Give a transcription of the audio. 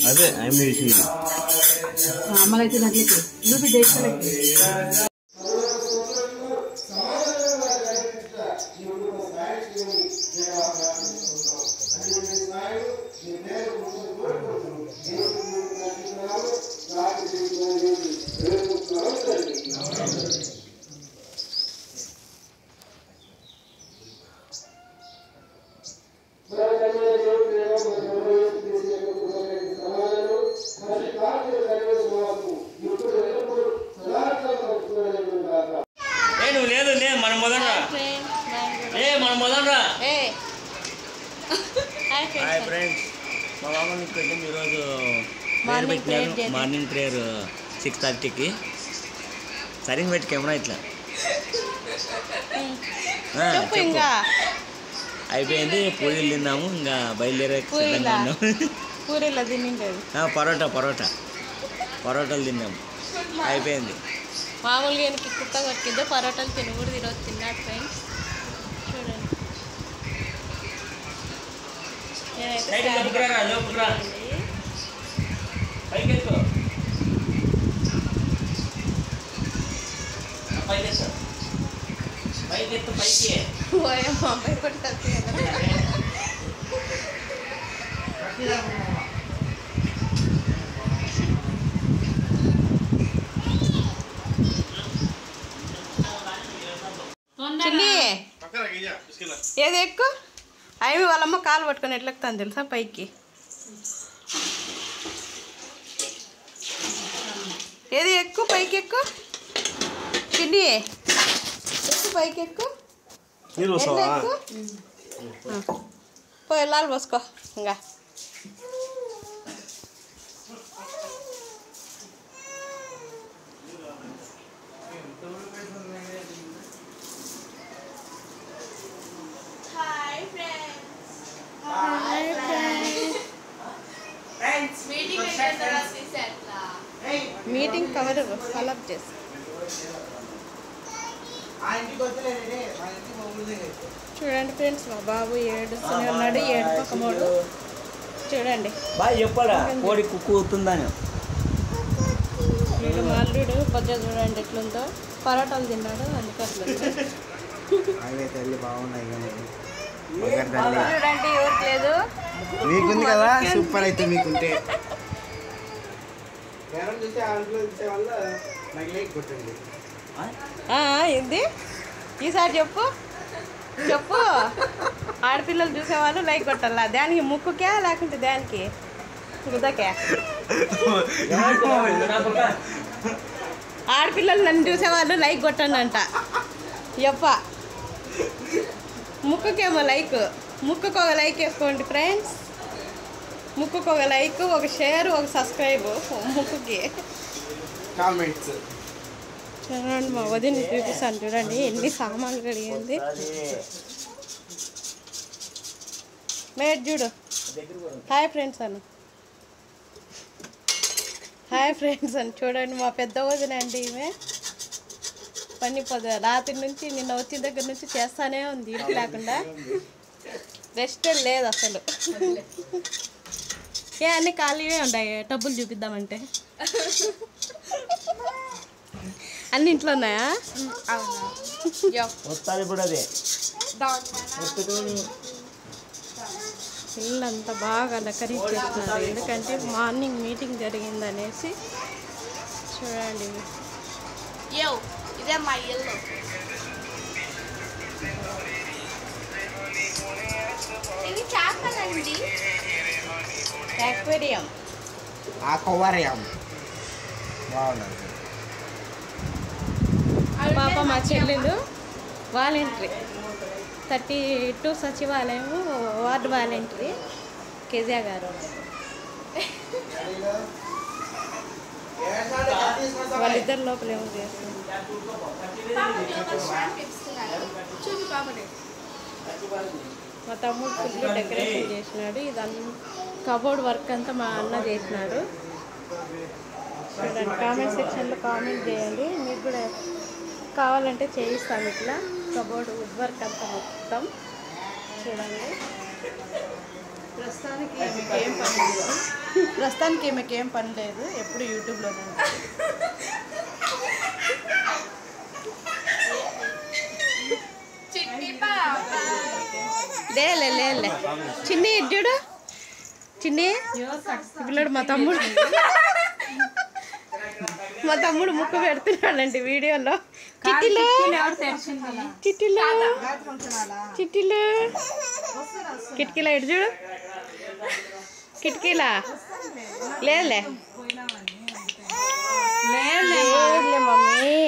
అదే అమ్మలైతే దాంట్లోకి చూపి దేశాలకి మార్నింగ్ ప్రేయర్ 6:30కి సరిగ్గా పెట్టి కెమెరా ఇట్లా అయిపోయింది. పూరీలు తిన్నాము, ఇంకా బయలుదేరే పరోటాలు తిన్నాము, అయిపోయింది. మామూలుగా కుక్క కొట్టిందో పరోటాలు తినకూడదు, ఈరోజు తిన్నాడు ఫ్రెండ్స్. చూడండి ఏది ఎక్కువ అవి వాళ్ళమ్మ కాలు పట్టుకొని ఎట్లెక్కుతాను తెలుసా పైకి. ఏది ఎక్కువ పైకి ఎక్కువ చిన్ని ఎక్కువ పైకి ఎక్కువ పోయి వెళ్ళాలి పోసుకో. ఇంకా మీటింగ్ కవర్ ఫాలోఅప్ చేసి చూడండి ఫ్రెండ్స్. మా బాబు ఏడుస్తూనే ఉన్నాడు, ఏడుపక్కమోడు. చూడండి వీడు మా అల్లుడు పొద్దు చూడండి ఎట్లుందో. పరోటాలు తిన్నాడు అందుకట్లు చూడండి. ఎవరికి లేదు, మీకుంది కదా సూపర్. అయితే మీకుంటే ఏంది ఈసారి చెప్పు చెప్పు. ఆడపిల్లలు చూసేవాళ్ళు లైక్ కొట్టాలా? దానికి ముక్కుకే లేకుంటే దానికి గుద్దకే? ఆడపిల్లలు నన్ను చూసేవాళ్ళు లైక్ కొట్టండి అంట. చెప్ప ముక్కుకేమో లైక్. ముక్కుకు ఒక లైక్ వేసుకోండి ఫ్రెండ్స్. ముక్కుకు ఒక లైక్, ఒక షేర్, ఒక సబ్స్క్రైబ్. ముక్కుకి కామెంట్స్ చూడండి. మా వదిన చూపిస్తాను చూడండి ఎన్ని సామాన్లు కడిగింది. మేడ్ చూడు. హాయ్ ఫ్రెండ్స్ అను. హాయ్ ఫ్రెండ్స్ అని చూడండి. మా పెద్ద వదిన అండి ఈమె. పని రాత్రి నుంచి నిన్న వచ్చిన దగ్గర నుంచి చేస్తానే ఉంది, ఇంటి లేకుండా రెస్ట్ లేదు అసలు. ఏ అన్నీ ఖాళీవే ఉన్నాయి. టబ్బులు చూపిద్దామంటే అన్ని ఇంట్లో ఉన్నాయా? ఇల్లంతా బాగా అలంకరించేస్తున్నారు, ఎందుకంటే మార్నింగ్ మీటింగ్ జరిగిందనేసి. చూడండి ఇదే మా ఇల్లు. ఇది చేపలండి, అక్వేరియం. పాప మా చెల్లెలు వాలంటరీ 32 సచివాలయం వార్డు వాలంటరీ కేజీఆర్ గారు. వాళ్ళిద్దరు లోపల ఏమో చేస్తారు. మా తమ్ముడు ఫుల్ డెకరేషన్ చేసినాడు. ఇదంతా కబోర్డ్ వర్క్ అంతా మా అన్న చేసినాడు. చూడండి, కామెంట్ సెక్షన్లో కామెంట్ చేయండి. మీకు కూడా కావాలంటే చేయిస్తాం ఇట్లా కబోర్డ్ వుడ్ వర్క్ అంతా మొత్తం. చూడండి ప్రస్తుతానికి ఈమెకేం పని లేదు, ఎప్పుడు యూట్యూబ్లోనే. లేలే చిన్ని చూడు, చిన్ని పిల్లడు మా తమ్ముడు ముక్కు పెడుతున్నాడండి వీడియోలో. చిట్టిలో కిటికీలా ఇటు చూడు, కిటికీలా లేదులే మమ్మీ.